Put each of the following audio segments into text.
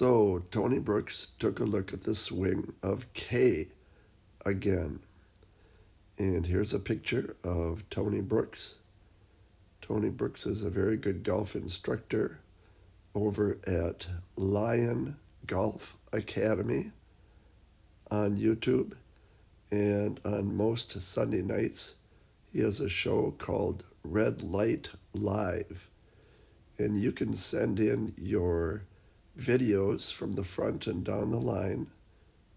So Tony Brooks took a look at the swing of Kay again. And here's a picture of Tony Brooks. Tony Brooks is a very good golf instructor over at Lion Golf Academy on YouTube. And on most Sunday nights, he has a show called Red Light Live. And you can send in your videos from the front and down the line,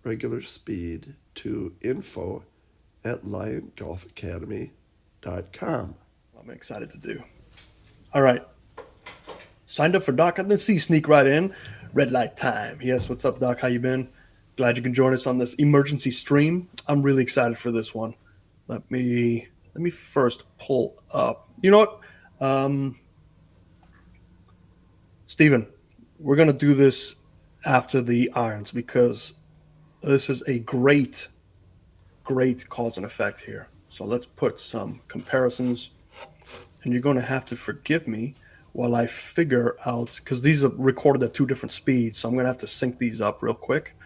regular speed, to info at liongolfacademy.com. I'm excited to do. All right. Signed up for Doc. Let's see, sneak right in. Red light time. Yes, what's up, Doc? How you been? Glad you can join us on this emergency stream. I'm really excited for this one. Let me first pull up. You know what? Um, Steven, we're gonna do this after the irons because this is a great cause and effect here. So let's put some comparisons, and you're going to have to forgive me while I figure out because these are recorded at two different speeds. So I'm going to have to sync these up real quick.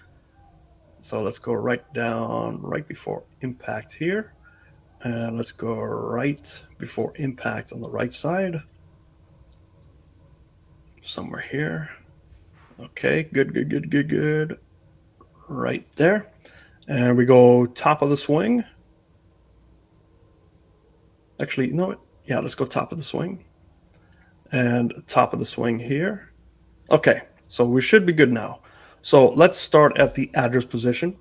So let's go right down right before impact here. And let's go right before impact on the right side. Somewhere here. Okay, good. Right there. And we go top of the swing. Actually, you know what? Yeah, let's go top of the swing. And top of the swing here. Okay, so we should be good now. So let's start at the address position.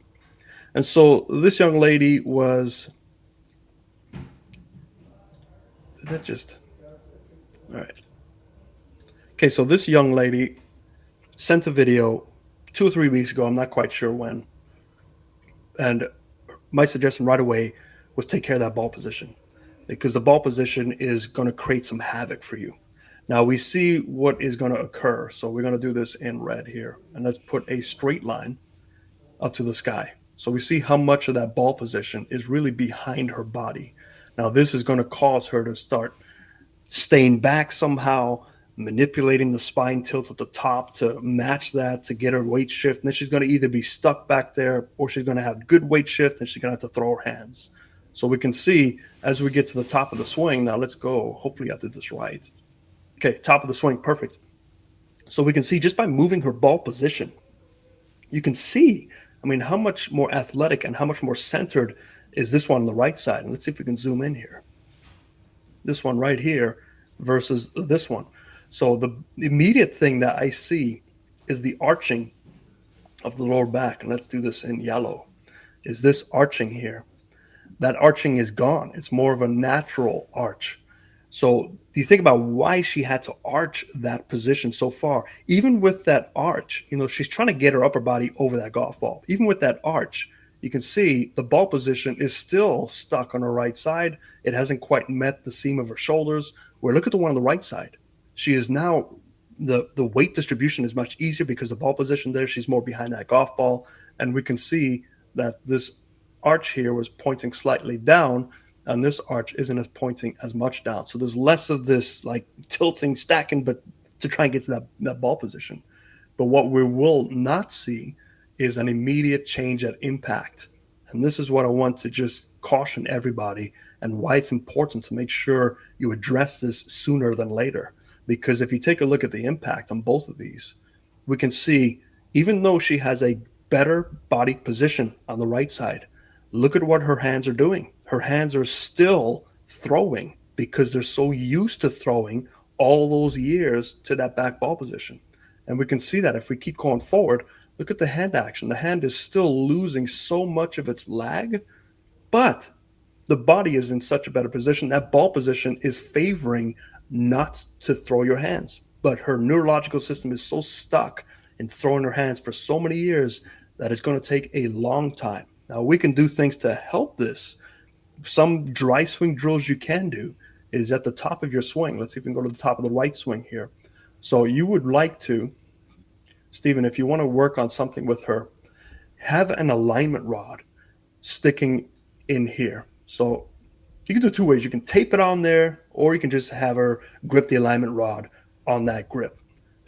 And so this young lady was. Did that just. All right. Okay, so this young lady sent a video 2 or 3 weeks ago. I'm not quite sure when. And my suggestion right away was take care of that ball position because the ball position is going to create some havoc for you. Now we see what is going to occur. So we're going to do this in red here. And let's put a straight line up to the sky. So we see how much of that ball position is really behind her body. Now this is going to cause her to start staying back somehow, manipulating the spine tilt at the top to match that to get her weight shift. And then she's going to either be stuck back there or she's going to have good weight shift and she's going to have to throw her hands. So we can see as we get to the top of the swing. Now let's go. Hopefully I did this right. Okay, top of the swing, perfect. So we can see just by moving her ball position, you can see, I mean, how much more athletic and how much more centered is this one on the right side. And let's see if we can zoom in here. This one right here versus this one. So the immediate thing that I see is the arching of the lower back. And let's do this in yellow. Is this arching here? That arching is gone. It's more of a natural arch. So do you think about why she had to arch that position so far? Even with that arch, she's trying to get her upper body over that golf ball. Even with that arch, you can see the ball position is still stuck on her right side. It hasn't quite met the seam of her shoulders. Where look at the one on the right side. She is now the weight distribution is much easier because the ball position there, she's more behind that golf ball. And we can see that this arch here was pointing slightly down and this arch isn't as pointing as much down. So there's less of this like tilting, stacking, but to try and get to that ball position. But what we will not see is an immediate change at impact. And this is what I want to just caution everybody and why it's important to make sure you address this sooner than later. Because if you take a look at the impact on both of these, we can see even though she has a better body position on the right side, look at what her hands are doing. Her hands are still throwing because they're so used to throwing all those years to that back ball position. And we can see that if we keep going forward, look at the hand action. The hand is still losing so much of its lag, but the body is in such a better position. That ball position is favoring not to throw your hands. But her neurological system is so stuck in throwing her hands for so many years that it's going to take a long time. Now, we can do things to help this. Some dry swing drills you can do is at the top of your swing. Let's see if we can go to the top of the right swing here. So you would like to, Stephen, if you want to work on something with her, have an alignment rod sticking in here. So you can do two ways. You can tape it on there, or you can just have her grip the alignment rod on that grip.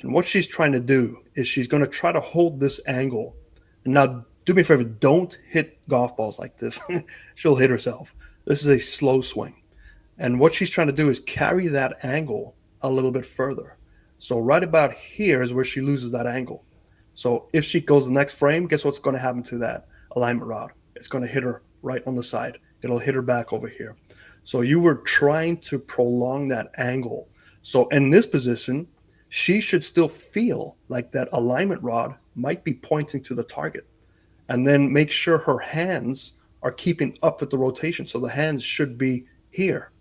And what she's trying to do is she's going to try to hold this angle. And now, do me a favor, don't hit golf balls like this. She'll hit herself. This is a slow swing. And what she's trying to do is carry that angle a little bit further. So right about here is where she loses that angle. So if she goes the next frame, guess what's going to happen to that alignment rod? It's going to hit her right on the side. It'll hit her back over here. So you were trying to prolong that angle. So in this position, she should still feel like that alignment rod might be pointing to the target. And then make sure her hands are keeping up with the rotation. So the hands should be here.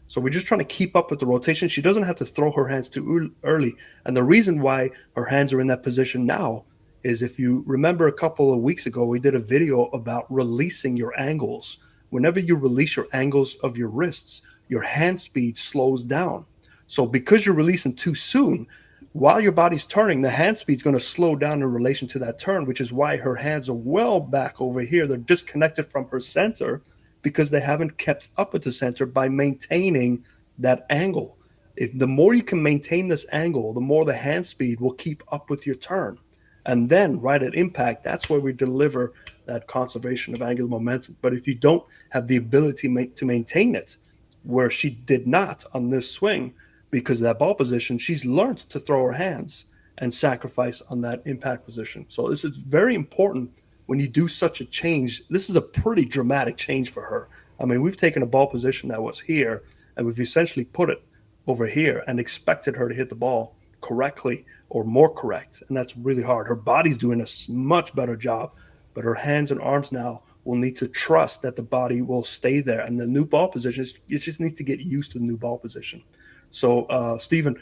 So we're just trying to keep up with the rotation. She doesn't have to throw her hands too early. And the reason why her hands are in that position now is, if you remember a couple of weeks ago, we did a video about releasing your angles. Whenever you release your angles of your wrists, your hand speed slows down. So because you're releasing too soon, while your body's turning, the hand speed's going to slow down in relation to that turn, which is why her hands are well back over here. They're disconnected from her center because they haven't kept up with the center by maintaining that angle. If the more you can maintain this angle, the more the hand speed will keep up with your turn. And then right at impact, that's where we deliver that conservation of angular momentum. But if you don't have the ability to maintain it, where she did not on this swing, because of that ball position, she's learned to throw her hands and sacrifice on that impact position. So this is very important when you do such a change. This is a pretty dramatic change for her. I mean, we've taken a ball position that was here, and we've essentially put it over here and expected her to hit the ball correctly or more correct. And that's really hard. Her body's doing a much better job, but her hands and arms now will need to trust that the body will stay there. And the new ball position, it just needs to get used to the new ball position. So, Stephen,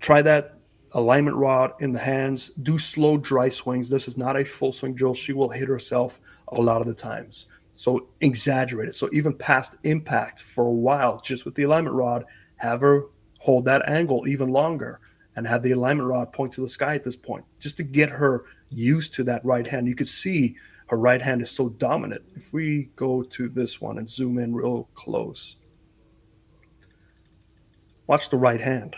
try that alignment rod in the hands. Do slow, dry swings. This is not a full swing drill. She will hit herself a lot of the times. So exaggerate it. So even past impact for a while, just with the alignment rod, have her hold that angle even longer and have the alignment rod point to the sky at this point, just to get her used to that right hand. You could see her right hand is so dominant. If we go to this one and zoom in real close, watch the right hand.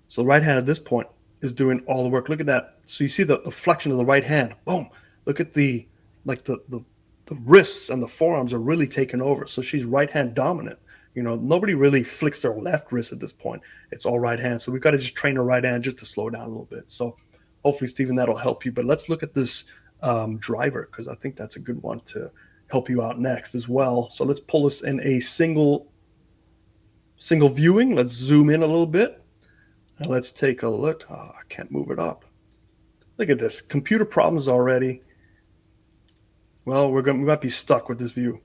So the right hand at this point is doing all the work. Look at that. So you see the flexion of the right hand. Boom. Look at the wrists and the forearms are really taking over. So she's right hand dominant. You know, nobody really flicks their left wrist at this point. It's all right hand. So we've got to just train her right hand just to slow down a little bit. So hopefully, Stephen, that'll help you. But let's look at this driver, because I think that's a good one to help you out next as well. So let's pull this in a single viewing. Let's zoom in a little bit. And let's take a look. Oh, I can't move it up. Look at this. Computer problems already. Well, we might be stuck with this view.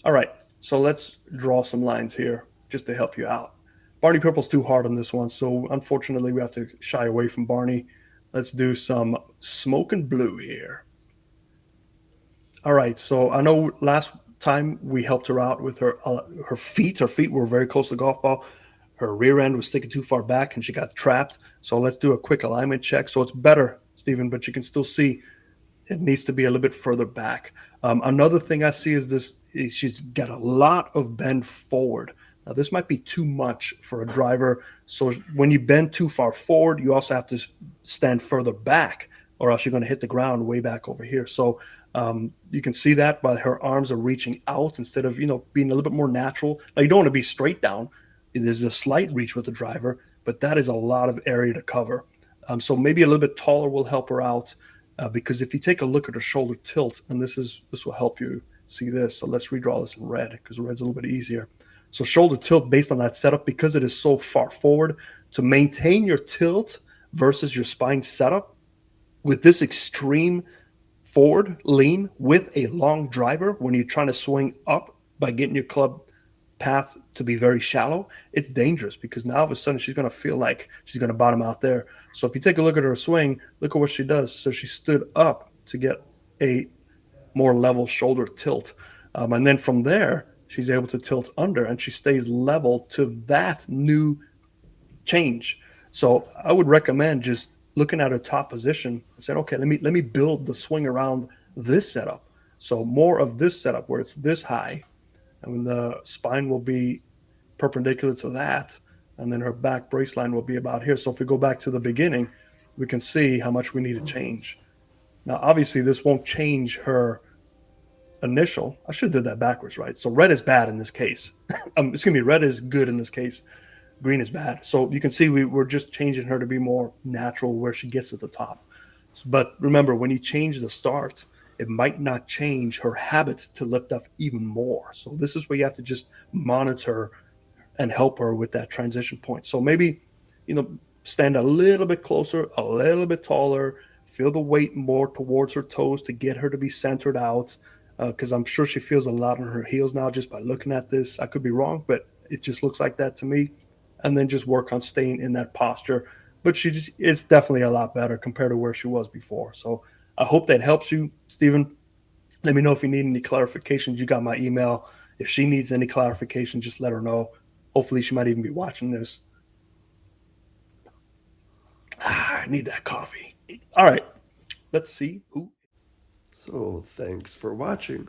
All right. So let's draw some lines here just to help you out. Barney Purple's too hard on this one, so unfortunately we have to shy away from Barney. Let's do some smoking blue here. All right, so I know last time we helped her out with her feet. Her feet were very close to the golf ball. Her rear end was sticking too far back and she got trapped. So let's do a quick alignment check. So it's better, Stephen, but you can still see it needs to be a little bit further back. Another thing I see is this. She's got a lot of bend forward. Now, this might be too much for a driver. So when you bend too far forward, you also have to stand further back, or else you're going to hit the ground way back over here. So you can see that by her arms are reaching out instead of, being a little bit more natural. Now, you don't want to be straight down. There's a slight reach with the driver, but that is a lot of area to cover. So maybe a little bit taller will help her out, because if you take a look at her shoulder tilt, and this will help you see this. So let's redraw this in red, because red's a little bit easier. So shoulder tilt based on that setup, because it is so far forward, to maintain your tilt versus your spine setup with this extreme forward lean with a long driver, when you're trying to swing up by getting your club path to be very shallow, it's dangerous, because now all of a sudden she's going to feel like she's going to bottom out there. So if you take a look at her swing, look at what she does. So she stood up to get a more level shoulder tilt. And then from there, she's able to tilt under, and she stays level to that new change. So I would recommend just looking at her top position and saying, okay, let me build the swing around this setup. So more of this setup where it's this high, and the spine will be perpendicular to that, and then her back brace line will be about here. So if we go back to the beginning, we can see how much we need to change. Now, obviously, this won't change her initial. I should have did that backwards, right? So red is bad in this case. Excuse me, red is good in this case. Green is bad. So you can see we're just changing her to be more natural where she gets to the top. But remember, when you change the start, it might not change her habit to lift up even more. So this is where you have to just monitor and help her with that transition point. So maybe, stand a little bit closer, a little bit taller, feel the weight more towards her toes to get her to be centered out. Because I'm sure she feels a lot on her heels now just by looking at this. I could be wrong, but it just looks like that to me. And then just work on staying in that posture. But it's definitely a lot better compared to where she was before. So I hope that helps you, Stephen. Let me know if you need any clarifications. You got my email. If she needs any clarification, just let her know. Hopefully, she might even be watching this. I need that coffee. All right. Let's see who. So thanks for watching.